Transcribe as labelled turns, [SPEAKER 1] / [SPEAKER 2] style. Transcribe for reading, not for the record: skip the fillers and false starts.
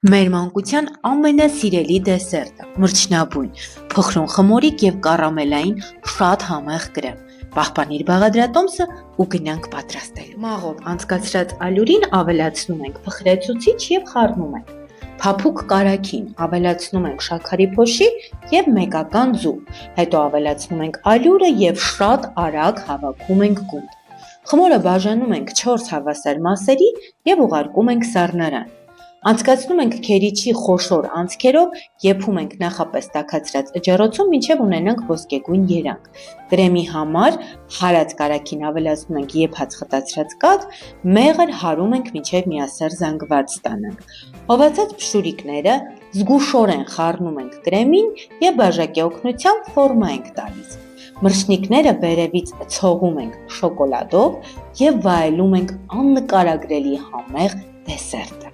[SPEAKER 1] Մեր մանկության ամենասիրելի դեսերտը՝ մրջնաբույն, փխրուն խմորիկ և կարամելային շատ համեղ կրեմ։ Պահպանիր բաղադրատոմսը ու գնանք պատրաստելու։ Մաղով անցկացրած ալյուրին ավելացնում ենք փխրեցուցիչ և խառնում ենք։ Փափուկ կարագին ավելացնում ենք շաքարի փոշի և մեկական ձու, հետո ավելացնում ենք ալյուրը և շատ արագ հավաքում ենք գունդ։ Խմորը բաժանում ենք 4 հավասար մասերի և ուղարկում ենք սառնարան։ Անցկացնում ենք քերիչի խոշոր անցքերով, եփում ենք նախապես տաքացրած ջեռոցում, մինչև ունենանք ոսկեգույն երանգ։ Կրեմի համար հարած կարագին ավելացնում ենք եփած խտացրած կաթ, մեղր հարում ենք մինչև միասեռ զանգված ստանանք։ Հովացած փշուրիկները զգուշորեն խառնում ենք կրեմին և բաժակի օգնությամբ ֆորմա ենք տալիս։ Մրջնիկները վերևից ցողում ենք շոկոլադով և վայելում ենք աննկարագրելի համեղ դեսերտը։